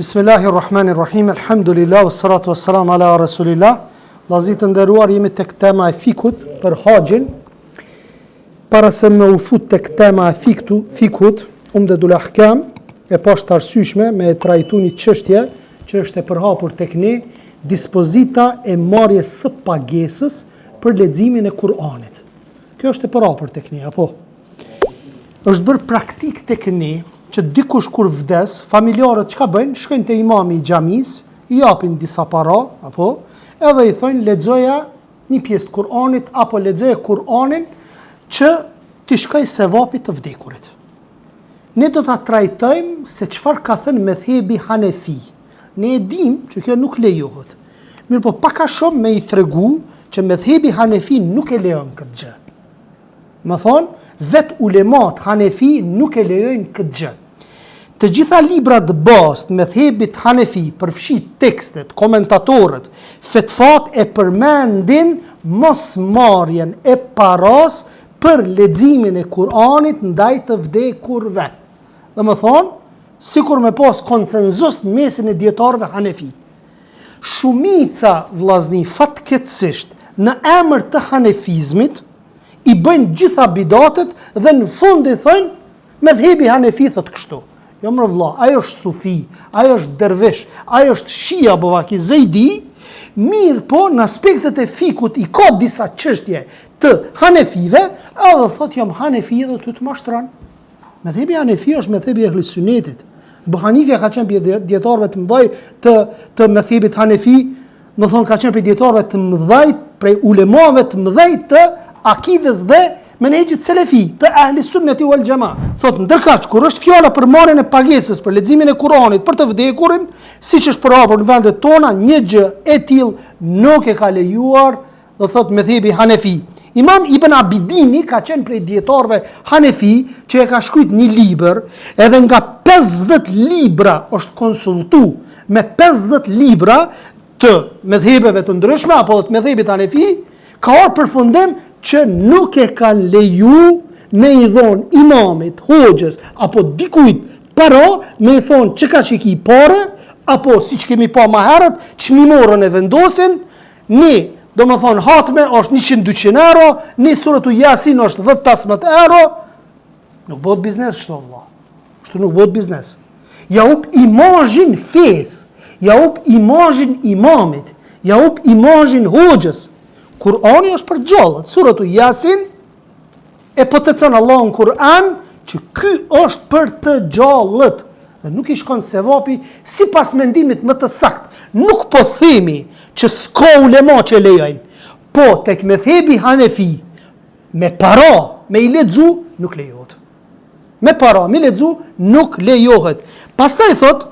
Bismillahirrahmanirrahim, alhamdulillah, wassalatu wassalamu ala rasulillah. Vllazit të nderuar, jemi tek tema e fikut për haxhin. Para se me u fut tek tema e fikut, Umdatul Ahkam e poshtë arsyeshme me e trajtu një çështje që është e përhapur tek ne, dispozita e marrjes së pagesës për leximin e Kur'anit. Kjo është e përhapur tek ne, apo? Është bërë praktik tek ne që dikush kur vdes, familjarët çka bëjnë? Shkojnë te imami i xhamis, i japin disa para, apo, edhe i thonë lexoja një pjesë të Kur'anit apo lexoja Kur'anin që t'i shkoj sevapit të vdekurit. Ne do ta trajtojmë se çfarë ka thënë medhhebi Hanefi. Ne e dim që kjo nuk lejohet. Mirë po pak a shumë me i tregu që medhhebi Hanefi nuk e lejon këtë gjë. Më thonë, vet ulemat Hanefi nuk e lejojnë këtë gjë. Të gjitha librat bazë të medhhebit Hanefi, përfshit tekstet, komentatorët, fetvat e përmendin mosmarrjen e paras për leximin e Kur'anit ndaj të vdekurve. Dhe më thonë, sikur me pas konsenzus në mesin e dietarëve Hanefi. Shumica vllazni fatkeqësisht në emër të hanefizmit i bëjnë gjitha bidatet dhe në fund i thonë medhhebi Hanefi thotë kështu. Jo më vlla, ajo është sufi, ajo është dervish, ajo është shia bovaki zejdi, mirë po në aspektet e fikut i ka disa çështje të Hanefive, edhe thotë jam Hanefi dhe ty të mashtron. Medhhebi Hanefi është medhhebi e Ehlis Sunnetit. Abu Hanifja ka qenë për dietarëve të mëdhej të medhhebit Hanefi, do thonë ka qenë për dietarëve të mëdhej, prej ulemave të mëdhej të akides dhe menexhit selefi të Ehlis Sunneti wal Jamaa. Thotë ndërkaq kur është fjala për marrjen e pagesës për leximin e Kuranit për të vdekurin, siç është përhapur në vendet tona, një gjë e tillë nuk e ka lejuar, do thotë medhhebi Hanefi. Imam Ibn Abidini ka qenë prej dietarëve Hanefi që e ka shkruajt një libër, edhe nga 50 libra është konsultu me 50 libra të medhhebeve të ndryshme apo të medhhebit Hanefi, ka orë përfundim që nuk e kanë leju me i dhonë imamit, hoxhës, apo dikujt para, me i thonë që ka që ki pare, apo si që kemi pa ma herët, çmimorën e vendosin, ne, do më thonë hatme është 100-200 euro, ne suratu Yasin është 10-15 euro, nuk bëhet biznes kështu vëlla. Kështu nuk bëhet biznes. Ja up imazhin fes, ja up imazhin imamit, ja up imazhin hoxhës. Kur'ani është për gjallët, suratu Yasin e potencon Allahu në Kur'an që ky është për të gjallët dhe nuk i shkon sevapi sipas mendimit më të saktë. Nuk po themi që s'ka ulema që lejojnë, po tek medhhebi Hanefi me para, me i lexu nuk lejohet. Me para, me lexu nuk lejohet. Pastaj thot,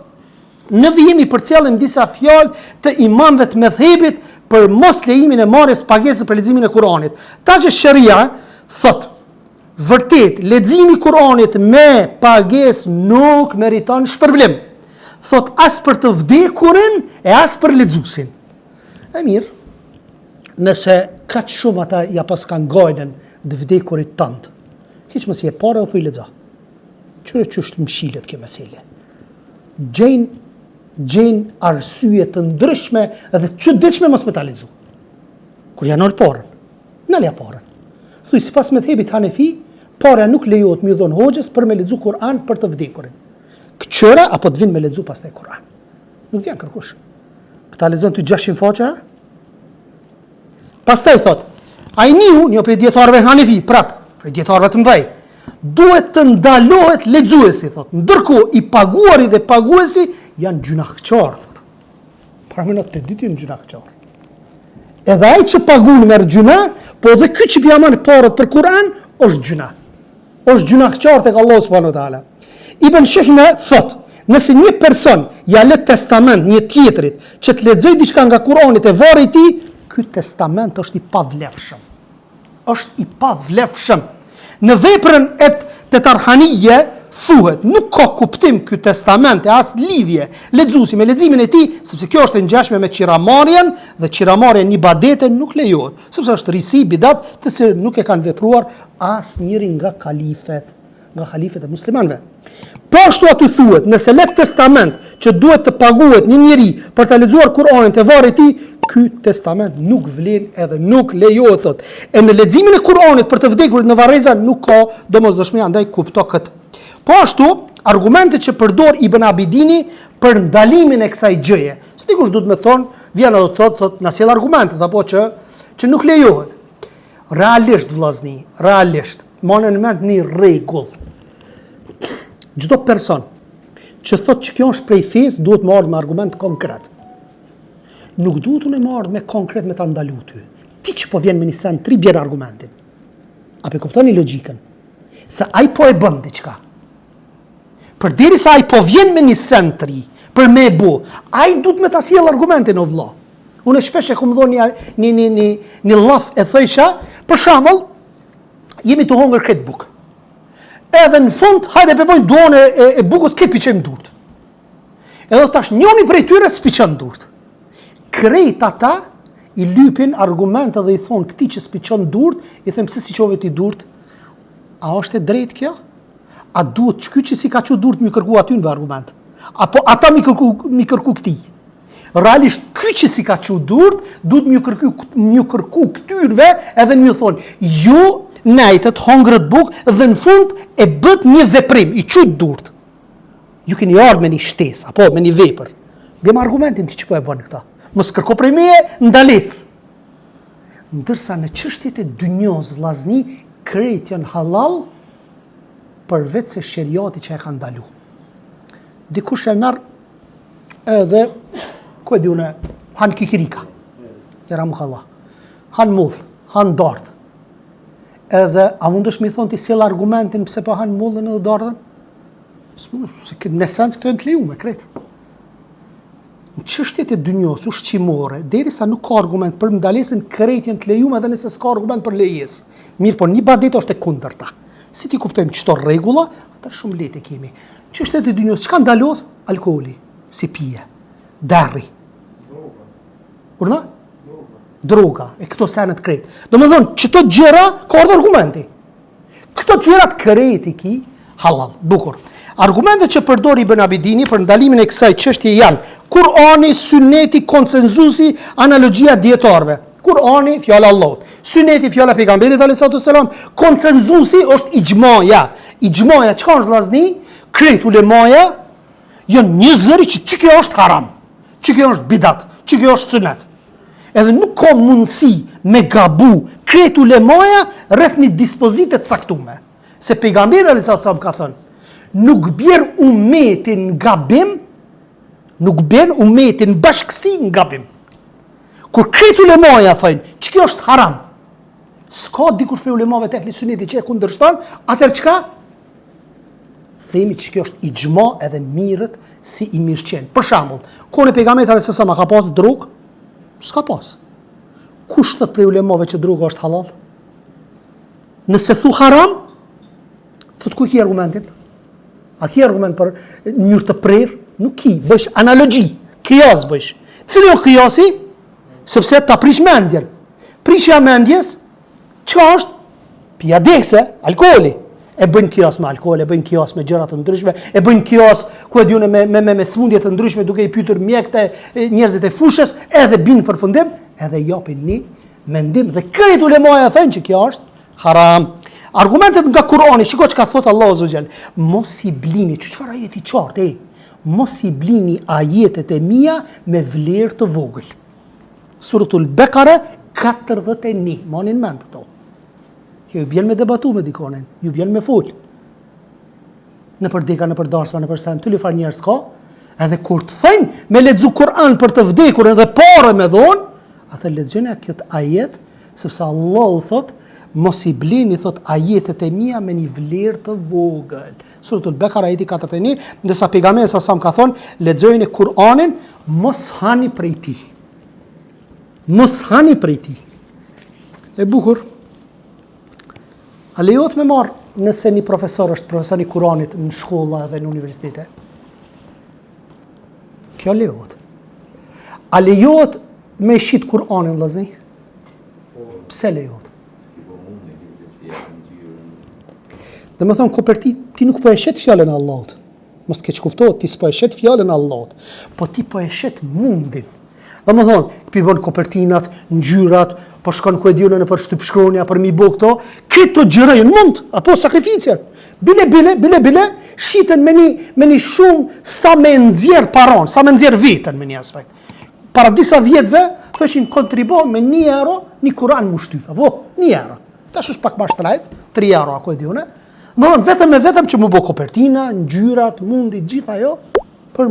në vijemi përcjellim disa fjalë të imamëve të medhhebit për mos lejimin e marrjes pagesës për leximin e Kuranit. Ta që Sharia thot, vërtet, leximi i Kuranit me pagesë nuk meriton shpërblim. Thot as për të vdekurin e as për lexuesin. E mirë, nëse kaq shumë ata ja pas kanë gojën të vdekurit tant, hiç mos i e para u thuj lexo. Çfarë çështë mshilet kjo mesele? Gjenë arsye të ndryshme edhe çuditshme mos me ta lexu. Kur janë ol porën, nalja porën. Thuaj sipas medhhebit Hanefi, para nuk lejohet me dhon hoxhës për me lexu Kur'an për të vdekurin. Këqëra apo të vinë me lexu pastaj Kur'an. Nuk vjen kërkush. Ta lexon ty 600 faqe? Pastaj thot, ai një prej dietarëve Hanefi, prap, prej dietarëve të mëdhej, duhet të ndalohet lexuesi, thot. Ndërkohë i paguari dhe paguesi janë gjunaqçar, thot. Para më të ditë janë gjunaqçar. Edhe ai që pagun merr gjuna, po edhe ky që pjaman parët për Kur'an është gjuna. Është gjunaqçar tek Allahu subhanahu wa taala. Ibn Shihna thot, nëse një person ja lë testament një tjetrit që të lexojë diçka nga Kur'ani te varri i tij, ky testament është i pavlefshëm. Është i pavlefshëm. Në veprën e të tarhanije thuhet, nuk ka kuptim ky testament e as lidhje lexuesi me leximin e tij, sepse kjo është e ngjashme me qiramarrjen dhe qiramarrja në ibadete nuk lejohet, sepse është risi bidat të cilën nuk e kanë vepruar asnjëri nga halifet e muslimanëve. Po ashtu aty thuhet, nëse lek testament që duhet të paguhet një njeri për të lexuar Kur'anin te varri i tij, ky testament nuk vlen edhe nuk lejohet thot. E në leximin e Kur'anit për të vdekurit në varreza nuk ka domosdoshmëri, andaj kupto këtë. Po ashtu, argumentet që përdor Ibn Abidini për ndalimin e kësaj gjëje. Se dikush duhet më thon, vjen edhe thot na sjell argumentet apo që nuk lejohet. Realisht vllazni, realisht, morën në mend një rregull. Çdo person që thot që kjo është prej fesë duhet më ardhë me argument konkret. Nuk duhet unë më ardhë me konkret me ta ndalu ty. Ti që po vjen me një sen 3 bjerë argumentin. Apo e kuptoni logjikën? Se ai po e bën diçka. Përderisa ai po vjen me një sen 3 për me bu, ai duhet me ta sjell argumentin o vëlla. Unë shpesh e kom dhënë një llaf e thësha, për shembull, jemi të hongër këtë bukë. Edhe në fund, hajde përboj duon e bukës këtë piqem durt. Edhe tash njoni prej tyre s'piqen durt. Krejt ata i lypin argumente dhe i thonë këti që s'piqen durt, i thëmë pse si qove ti durt, a është e drejt kjo? A duhet që që si ka që durt mi kërku aty në argument? Apo ata mi kërku këti? Realisht, ky që si ka që durt, duhet mi kërku këtyrve edhe mi thonë, ju nejtët hongrët bukë dhe në fund e bët një veprim, i qytë durt. Ju keni ardhë me një shtes, apo me një vepër. Bjem argumentin ti që po e bënë këta. Mos kërko prej meje, ndales. Ndërsa në çështjet e dynjos vllazni, krejt janë halal përveç se sheriati që e ka ndalu. Dikush e merr edhe ku e diune, han kikirika. Jera më kalla. Han mull, han dardh. Edhe, a mundesh mi thonë ti sjell argumentin pse po han mullën edhe dardhën? Se në esencë këto e në të lejume, kretë. Në çështjet e dynjos ushqimore, derisa nuk ka argument për ndalesën, krejt janë të lejume edhe nëse s'ka argument për lejes. Mirë, po një badet është e kundërta. Si ti kuptojmë çto rregulla, atë shumë lehtë kemi. Çështjet e dynjos, çka ndalohet? Alkooli, si pije, darri. Urna? Droga, e këto senet krejt. Do më thonë, qëto gjëra ka ardhur argumenti. Këto tjerat krejt i ki halal, bukur. Argumentet që përdori Ibn Abidini për ndalimin e kësaj çështje janë Kur'ani, Sunneti, konsenzusi, analogjia dietarëve. Kur'ani, fjala e Allahut. Sunneti, fjala e pejgamberit alayhis salam, konsenzusi është ixhmaja. Ixhmaja çka është vllazni? Krejt ulemaja janë një zëri që kjo është haram, që kjo është bidat, që kjo është sunnet. Edhe nuk ka mundësi me gabu krejt ulemaja rreth një dispozite të caktuar. Se pejgamberi alayhis salam ka thënë, nuk bjer umetin gabim, nuk bjen umetin bashkësi në gabim. Kur krejt ulemaja thënë, që kjo është haram, s'ka dikush për ulemave të ehli sunnetit që e kundërshton, atëherë çka? Themi që kjo është ixhma edhe mirët si i mirëqen. Për shembull, kur e pejgamberit alayhis salam ka pas drog, s'ka pas. Kush thot për ulemave që droga është halal? Nëse thu haram, thot ku ki argumentin? A ki argument për njërë të prerë? Nuk ki, bësh analogji, kijas bësh. Cili o kijasi? Sepse ta prish mendjen. Prishja mendjes, që është? Pjadese, alkooli. E bëjnë kjas me alkohol, e bëjnë kjas me gjëra të ndryshme, e bëjnë kjas ku e diune me smundje të ndryshme duke i pyetur mjekte, njerëzit e fushës, edhe binë përfundim, edhe japin një mendim dhe krejt ulemaja thënë që kjo është haram. Argumentet nga Kur'ani, shiko që ka thot Allahu Azza wa Jall, mos i blini, çfarë ajeti qartë, mos i blini ajetet e mia me vlerë të vogël. Suratul Bekare 41, monin mend këto. Ju bjen me debatu me dikonin, ju bjen me fol. Në për deka, në për darsma, në për sen, të lifar njerës ka, edhe kur të thënë me lexu Kur'an për të vdekur edhe pare me dhonë, atë lexojnë këtë ajet, sepse Allahu thot, mos i blini thot ajetet e mia me një vlerë të vogël. Suratul Bekara ajeti 41, ndërsa pejgamberi sa ka thonë, lexojini Kur'anin, mos hani prej tij. Mos hani prej tij. E bukur. A lejohet me marë nëse një profesor është profesor i Kuranit në shkolla dhe në universitete? Kjo lejohet. A lejohet me shit Kuranin, vllazni? Pse lejohet? Dhe më thonë, ti nuk po e shet fjallën e Allahut. mos të keq kuptohet, ti s'po e shet fjalën e Allahut, po ti po e shet mundin. Domethënë, pi bën kopertinat, ngjyrat, po shkon ku e diun në për shtypshkronja për mi bë këto, këto gjëra mund apo sakrificën. Bile, shiten me një shumë sa me nxjerr paron, sa me nxjerr veten me një aspekt. Para disa vjetëve, thëshin kontribon me 1 euro një Kur'an më shtyp, apo 1 euro. Tash është pak më shtrejt, 3 euro ako e diune. Vetëm që më bë kopertina, ngjyrat, mundi, gjitha ajo, për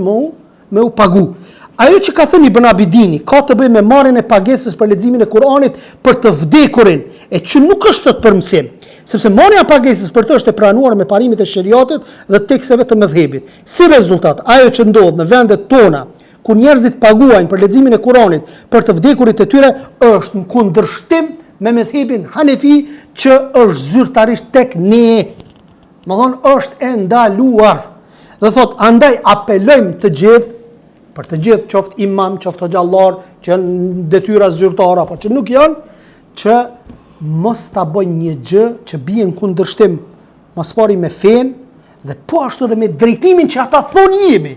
me u pagu. Ajo që ka thënë Ibn Abidini, ka të bëjë me marrjen e pagesës për leximin e Kur'anit për të vdekurin, e që nuk është të përmësim. Sepse marrja e pagesës për të është e pranuar me parimet e shariatit dhe teksteve të mëdhëbit. Si rezultat, ajo që ndodh në vendet tona, ku njerëzit paguajnë për leximin e Kuranit për të vdekurit e tyre, është në kundërshtim me mëdhëbin Hanefi që është zyrtarisht tek ne. Më thonë është e ndaluar. Dhe thot, andaj apelojmë të gjithë, për të gjithë, qoftë imam, qoftë xhallar, që janë detyra zyrtare apo që nuk janë, që mos ta bëjnë një gjë që bie në kundërshtim mos pari me fen dhe po ashtu edhe me drejtimin që ata thonë jemi.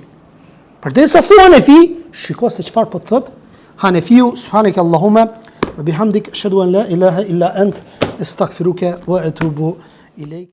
Përdesë thua Hanefi, shiko se çfarë po thot Hanefiu, subhanaka Allahumma wa bihamdik, ashhadu an la ilaha illa ant, astaghfiruka wa atubu ilayk.